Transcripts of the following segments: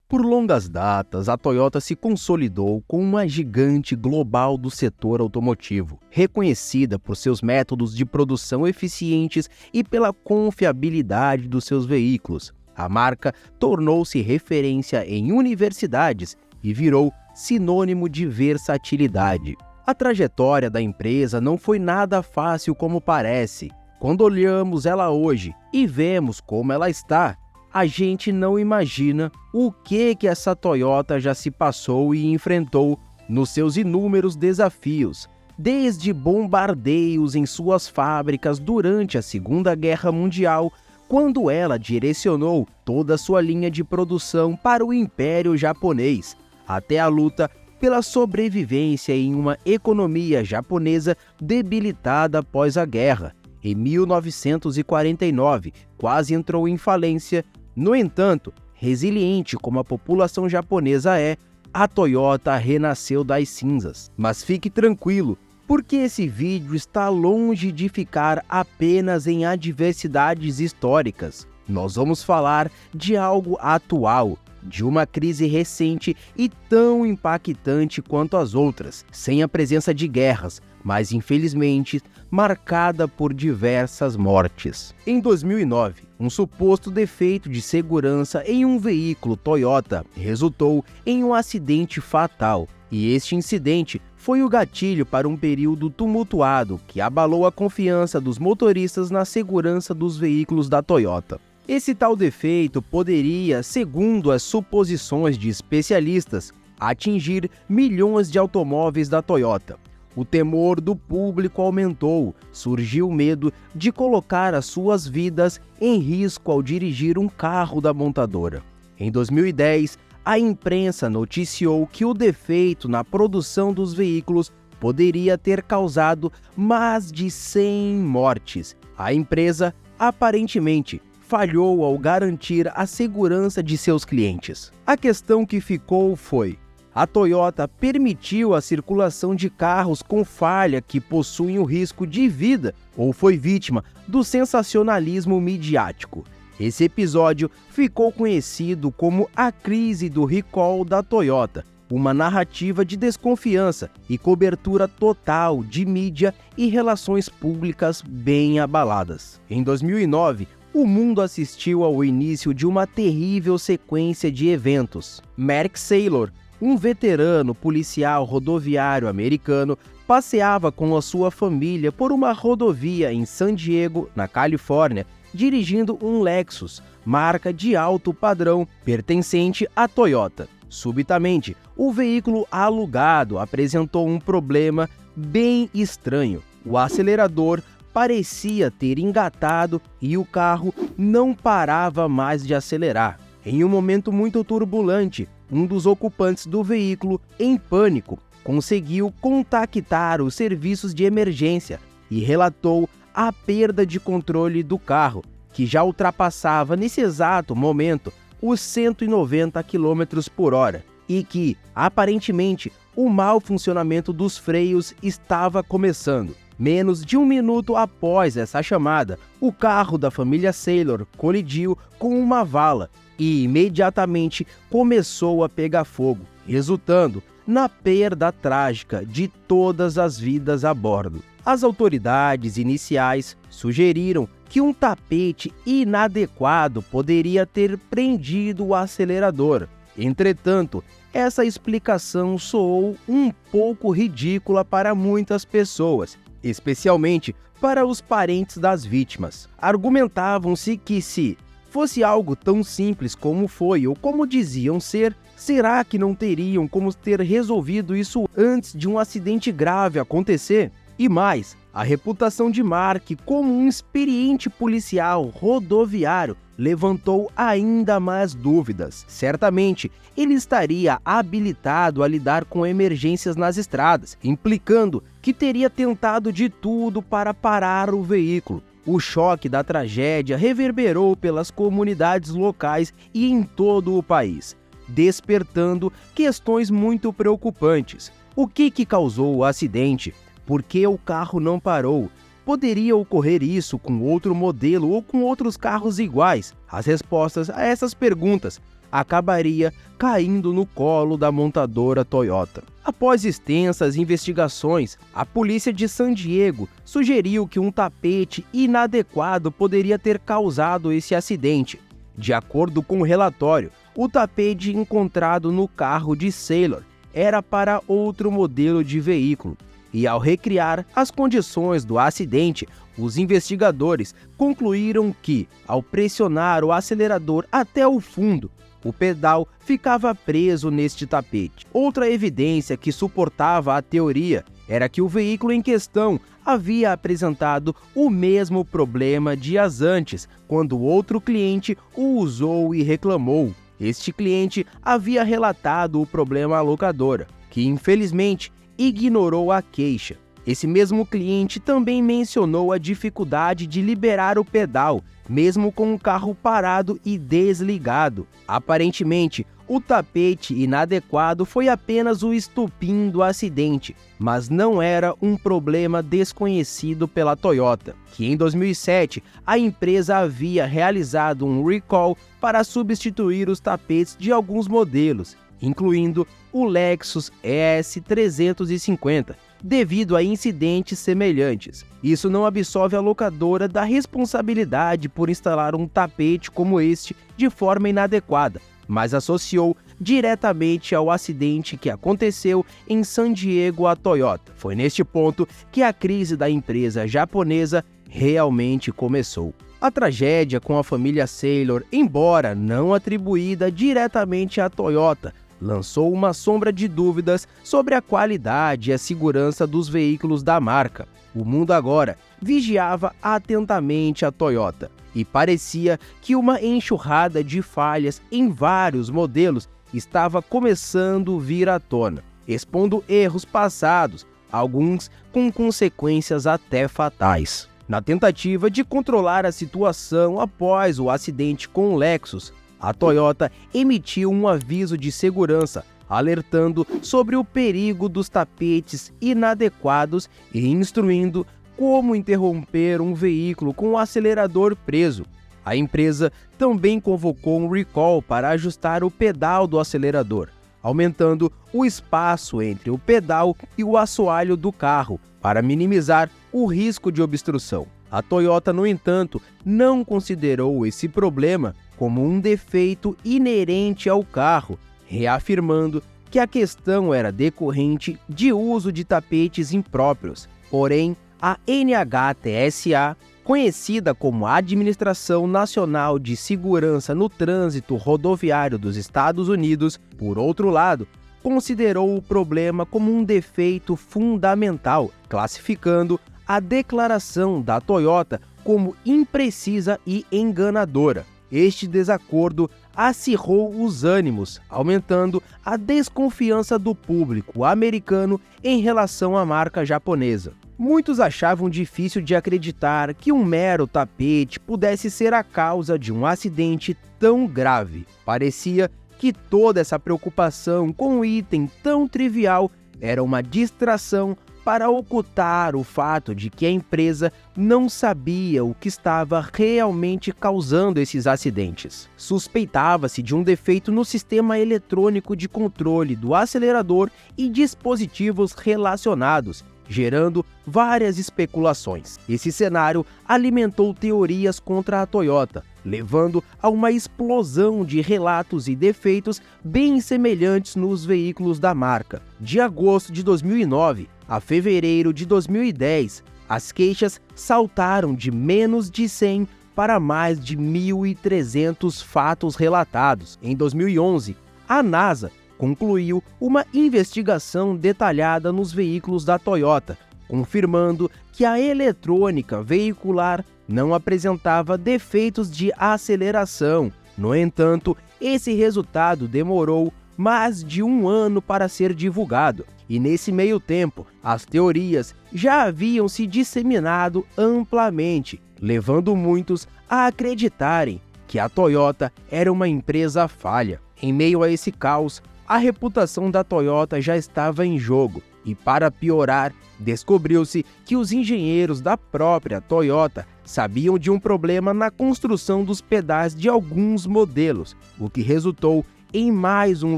Por longas datas, a Toyota se consolidou como uma gigante global do setor automotivo, reconhecida por seus métodos de produção eficientes e pela confiabilidade dos seus veículos. A marca tornou-se referência em universidades e virou sinônimo de versatilidade. A trajetória da empresa não foi nada fácil como parece. Quando olhamos ela hoje e vemos como ela está, a gente não imagina o que essa Toyota já se passou e enfrentou nos seus inúmeros desafios, desde bombardeios em suas fábricas durante a Segunda Guerra Mundial, quando ela direcionou toda a sua linha de produção para o Império Japonês, até a luta pela sobrevivência em uma economia japonesa debilitada após a guerra. Em 1949, quase entrou em falência. No entanto, resiliente como a população japonesa é, a Toyota renasceu das cinzas. Mas fique tranquilo, porque esse vídeo está longe de ficar apenas em adversidades históricas. Nós vamos falar de algo atual, de uma crise recente e tão impactante quanto as outras, sem a presença de guerras, mas infelizmente marcada por diversas mortes. Em 2009, um suposto defeito de segurança em um veículo Toyota resultou em um acidente fatal, e este incidente foi o gatilho para um período tumultuado que abalou a confiança dos motoristas na segurança dos veículos da Toyota. Esse tal defeito poderia, segundo as suposições de especialistas, atingir milhões de automóveis da Toyota. O temor do público aumentou, surgiu o medo de colocar as suas vidas em risco ao dirigir um carro da montadora. Em 2010, a imprensa noticiou que o defeito na produção dos veículos poderia ter causado mais de 100 mortes. A empresa, aparentemente, falhou ao garantir a segurança de seus clientes. A questão que ficou foi: a Toyota permitiu a circulação de carros com falha que possuem o risco de vida ou foi vítima do sensacionalismo midiático? Esse episódio ficou conhecido como a crise do recall da Toyota, uma narrativa de desconfiança e cobertura total de mídia e relações públicas bem abaladas. Em 2009, o mundo assistiu ao início de uma terrível sequência de eventos. Mark Saylor, um veterano policial rodoviário americano, passeava com a sua família por uma rodovia em San Diego, na Califórnia, dirigindo um Lexus, marca de alto padrão, pertencente à Toyota. Subitamente, o veículo alugado apresentou um problema bem estranho. O acelerador parecia ter engatado e o carro não parava mais de acelerar. Em um momento muito turbulente, um dos ocupantes do veículo, em pânico, conseguiu contactar os serviços de emergência e relatou a perda de controle do carro, que já ultrapassava nesse exato momento os 190 km por hora e que, aparentemente, o mau funcionamento dos freios estava começando. Menos de um minuto após essa chamada, o carro da família Saylor colidiu com uma vala e imediatamente começou a pegar fogo, resultando na perda trágica de todas as vidas a bordo. As autoridades iniciais sugeriram que um tapete inadequado poderia ter prendido o acelerador. Entretanto, essa explicação soou um pouco ridícula para muitas pessoas, especialmente para os parentes das vítimas. Argumentavam-se que se fosse algo tão simples como foi ou como diziam ser, será que não teriam como ter resolvido isso antes de um acidente grave acontecer? E mais, a reputação de Mark como um experiente policial rodoviário levantou ainda mais dúvidas. Certamente, ele estaria habilitado a lidar com emergências nas estradas, implicando que teria tentado de tudo para parar o veículo. O choque da tragédia reverberou pelas comunidades locais e em todo o país, despertando questões muito preocupantes. O que causou o acidente? Por que o carro não parou? Poderia ocorrer isso com outro modelo ou com outros carros iguais? As respostas a essas perguntas acabaria caindo no colo da montadora Toyota. Após extensas investigações, a polícia de San Diego sugeriu que um tapete inadequado poderia ter causado esse acidente. De acordo com o relatório, o tapete encontrado no carro de Saylor era para outro modelo de veículo. E ao recriar as condições do acidente, os investigadores concluíram que, ao pressionar o acelerador até o fundo, o pedal ficava preso neste tapete. Outra evidência que suportava a teoria era que o veículo em questão havia apresentado o mesmo problema dias antes, quando outro cliente o usou e reclamou. Este cliente havia relatado o problema à locadora, que infelizmente ignorou a queixa. Esse mesmo cliente também mencionou a dificuldade de liberar o pedal, mesmo com o carro parado e desligado. Aparentemente, o tapete inadequado foi apenas o estopim do acidente, mas não era um problema desconhecido pela Toyota, que em 2007 a empresa havia realizado um recall para substituir os tapetes de alguns modelos, incluindo o Lexus ES350, devido a incidentes semelhantes. Isso não absolve a locadora da responsabilidade por instalar um tapete como este de forma inadequada, mas associou diretamente ao acidente que aconteceu em San Diego à Toyota. Foi neste ponto que a crise da empresa japonesa realmente começou. A tragédia com a família Saylor, embora não atribuída diretamente à Toyota, lançou uma sombra de dúvidas sobre a qualidade e a segurança dos veículos da marca. O mundo agora vigiava atentamente a Toyota e parecia que uma enxurrada de falhas em vários modelos estava começando a vir à tona, expondo erros passados, alguns com consequências até fatais. Na tentativa de controlar a situação após o acidente com o Lexus, a Toyota emitiu um aviso de segurança, alertando sobre o perigo dos tapetes inadequados e instruindo como interromper um veículo com o acelerador preso. A empresa também convocou um recall para ajustar o pedal do acelerador, aumentando o espaço entre o pedal e o assoalho do carro para minimizar o risco de obstrução. A Toyota, no entanto, não considerou esse problema como um defeito inerente ao carro, reafirmando que a questão era decorrente de uso de tapetes impróprios. Porém, a NHTSA, conhecida como Administração Nacional de Segurança no Trânsito Rodoviário dos Estados Unidos, por outro lado, considerou o problema como um defeito fundamental, classificando a declaração da Toyota como imprecisa e enganadora. Este desacordo acirrou os ânimos, aumentando a desconfiança do público americano em relação à marca japonesa. Muitos achavam difícil de acreditar que um mero tapete pudesse ser a causa de um acidente tão grave. Parecia que toda essa preocupação com um item tão trivial era uma distração para ocultar o fato de que a empresa não sabia o que estava realmente causando esses acidentes. Suspeitava-se de um defeito no sistema eletrônico de controle do acelerador e dispositivos relacionados, gerando várias especulações. Esse cenário alimentou teorias contra a Toyota, levando a uma explosão de relatos e defeitos bem semelhantes nos veículos da marca. De agosto de 2009 a fevereiro de 2010, as queixas saltaram de menos de 100 para mais de 1.300 fatos relatados. Em 2011, a NASA concluiu uma investigação detalhada nos veículos da Toyota, confirmando que a eletrônica veicular não apresentava defeitos de aceleração. No entanto, esse resultado demorou mais de um ano para ser divulgado, e nesse meio tempo, as teorias já haviam se disseminado amplamente, levando muitos a acreditarem que a Toyota era uma empresa falha. Em meio a esse caos, a reputação da Toyota já estava em jogo, e para piorar, descobriu-se que os engenheiros da própria Toyota sabiam de um problema na construção dos pedais de alguns modelos, o que resultou em mais um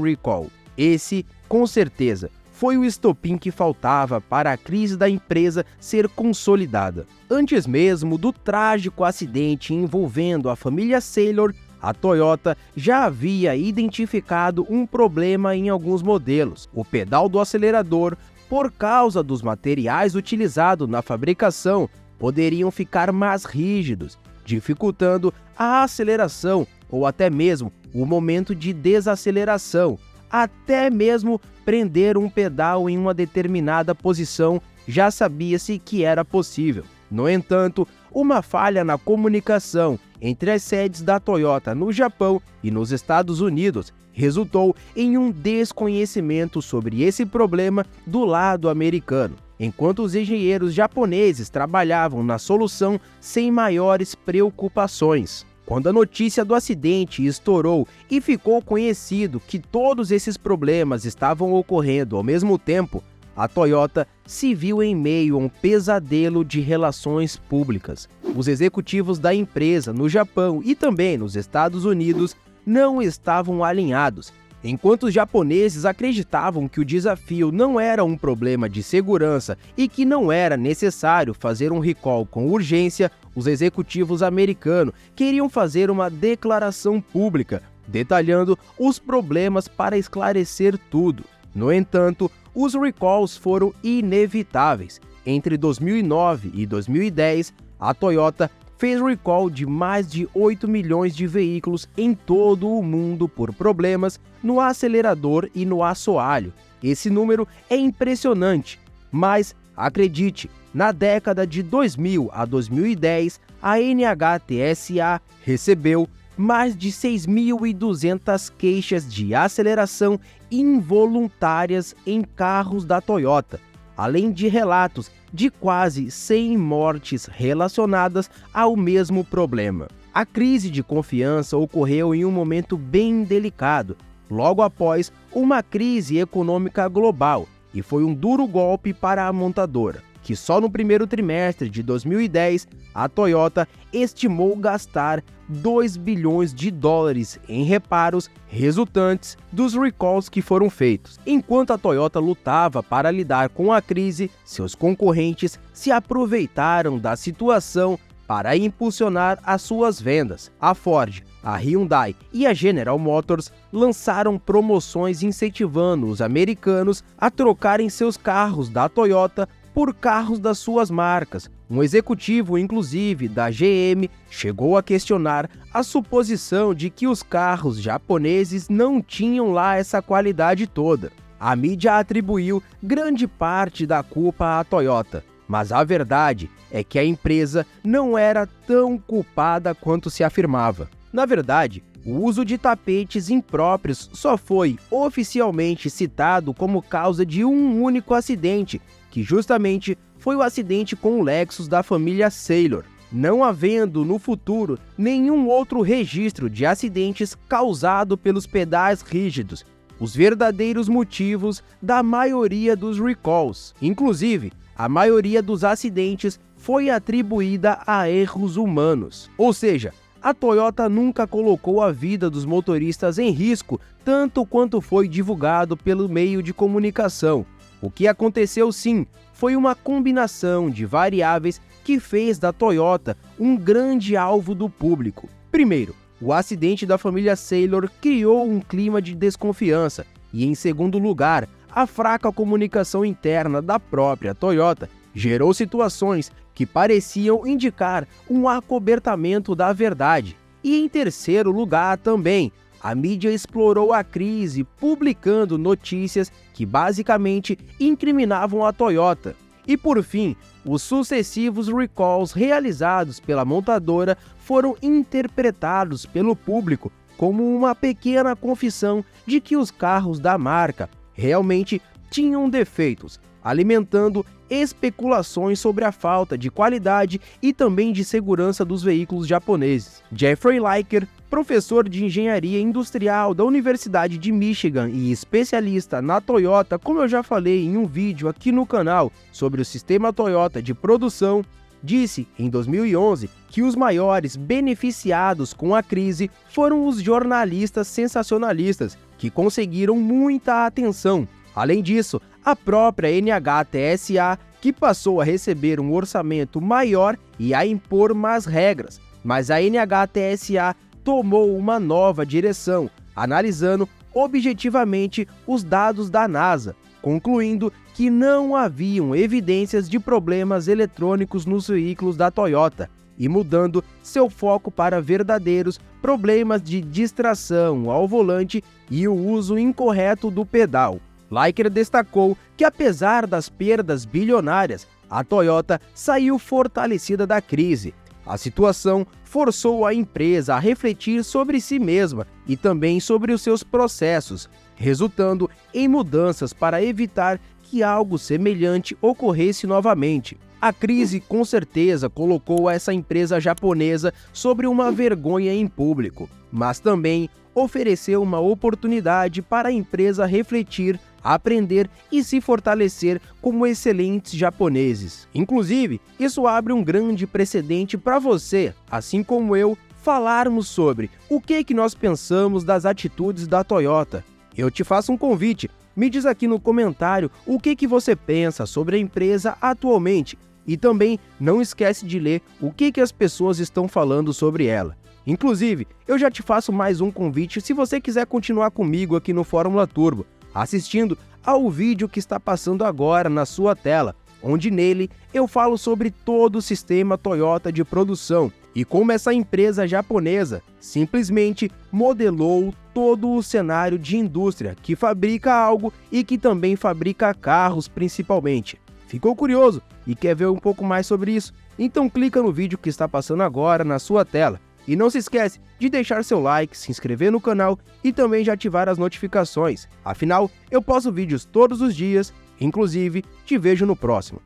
recall. Esse, com certeza, foi o estopim que faltava para a crise da empresa ser consolidada. Antes mesmo do trágico acidente envolvendo a família Saylor, a Toyota já havia identificado um problema em alguns modelos. O pedal do acelerador, por causa dos materiais utilizados na fabricação, poderiam ficar mais rígidos, dificultando a aceleração ou até mesmo o momento de desaceleração. Até mesmo prender um pedal em uma determinada posição já sabia-se que era possível. No entanto, uma falha na comunicação entre as sedes da Toyota no Japão e nos Estados Unidos resultou em um desconhecimento sobre esse problema do lado americano, enquanto os engenheiros japoneses trabalhavam na solução sem maiores preocupações. Quando a notícia do acidente estourou e ficou conhecido que todos esses problemas estavam ocorrendo ao mesmo tempo, a Toyota se viu em meio a um pesadelo de relações públicas. Os executivos da empresa no Japão e também nos Estados Unidos não estavam alinhados. Enquanto os japoneses acreditavam que o desafio não era um problema de segurança e que não era necessário fazer um recall com urgência, os executivos americanos queriam fazer uma declaração pública, detalhando os problemas para esclarecer tudo. No entanto, os recalls foram inevitáveis. Entre 2009 e 2010, a Toyota fez recall de mais de 8 milhões de veículos em todo o mundo por problemas no acelerador e no assoalho. Esse número é impressionante, mas acredite, na década de 2000 a 2010, a NHTSA recebeu mais de 6.200 queixas de aceleração involuntárias em carros da Toyota, além de relatos de quase 100 mortes relacionadas ao mesmo problema. A crise de confiança ocorreu em um momento bem delicado, logo após uma crise econômica global, e foi um duro golpe para a montadora, que só no primeiro trimestre de 2010, a Toyota estimou gastar 2 bilhões de dólares em reparos resultantes dos recalls que foram feitos. Enquanto a Toyota lutava para lidar com a crise, seus concorrentes se aproveitaram da situação para impulsionar as suas vendas. A Ford, a Hyundai e a General Motors lançaram promoções incentivando os americanos a trocarem seus carros da Toyota por carros das suas marcas. Um executivo, inclusive, da GM, chegou a questionar a suposição de que os carros japoneses não tinham lá essa qualidade toda. A mídia atribuiu grande parte da culpa à Toyota, mas a verdade é que a empresa não era tão culpada quanto se afirmava. Na verdade, o uso de tapetes impróprios só foi oficialmente citado como causa de um único acidente, que justamente foi o acidente com o Lexus da família Saylor, não havendo no futuro nenhum outro registro de acidentes causado pelos pedais rígidos, os verdadeiros motivos da maioria dos recalls. Inclusive, a maioria dos acidentes foi atribuída a erros humanos, ou seja, a Toyota nunca colocou a vida dos motoristas em risco, tanto quanto foi divulgado pelo meio de comunicação. O que aconteceu sim foi uma combinação de variáveis que fez da Toyota um grande alvo do público. Primeiro, o acidente da família Saylor criou um clima de desconfiança e, em segundo lugar, a fraca comunicação interna da própria Toyota gerou situações que pareciam indicar um acobertamento da verdade. E, em terceiro lugar também, a mídia explorou a crise publicando notícias que basicamente incriminavam a Toyota. E por fim, os sucessivos recalls realizados pela montadora foram interpretados pelo público como uma pequena confissão de que os carros da marca realmente tinham defeitos, alimentando especulações sobre a falta de qualidade e também de segurança dos veículos japoneses. Jeffrey Liker, professor de engenharia industrial da Universidade de Michigan e especialista na Toyota, como eu já falei em um vídeo aqui no canal sobre o sistema Toyota de produção, disse, em 2011, que os maiores beneficiados com a crise foram os jornalistas sensacionalistas, que conseguiram muita atenção. Além disso, a própria NHTSA, que passou a receber um orçamento maior e a impor mais regras. Mas a NHTSA tomou uma nova direção, analisando objetivamente os dados da NASA, concluindo que não haviam evidências de problemas eletrônicos nos veículos da Toyota e mudando seu foco para verdadeiros problemas de distração ao volante e o uso incorreto do pedal. Liker destacou que, apesar das perdas bilionárias, a Toyota saiu fortalecida da crise. A situação forçou a empresa a refletir sobre si mesma e também sobre os seus processos, resultando em mudanças para evitar que algo semelhante ocorresse novamente. A crise com certeza colocou essa empresa japonesa sobre uma vergonha em público, mas também ofereceu uma oportunidade para a empresa refletir, aprender e se fortalecer como excelentes japoneses. Inclusive, isso abre um grande precedente para você, assim como eu, falarmos sobre o que nós pensamos das atitudes da Toyota. Eu te faço um convite, me diz aqui no comentário o que você pensa sobre a empresa atualmente e também não esquece de ler o que as pessoas estão falando sobre ela. Inclusive, eu já te faço mais um convite se você quiser continuar comigo aqui no Fórmula Turbo, assistindo ao vídeo que está passando agora na sua tela, onde nele eu falo sobre todo o sistema Toyota de produção e como essa empresa japonesa simplesmente modelou todo o cenário de indústria que fabrica algo e que também fabrica carros principalmente. Ficou curioso e quer ver um pouco mais sobre isso? Então clica no vídeo que está passando agora na sua tela. E não se esquece de deixar seu like, se inscrever no canal e também de ativar as notificações. Afinal, eu posto vídeos todos os dias, inclusive te vejo no próximo.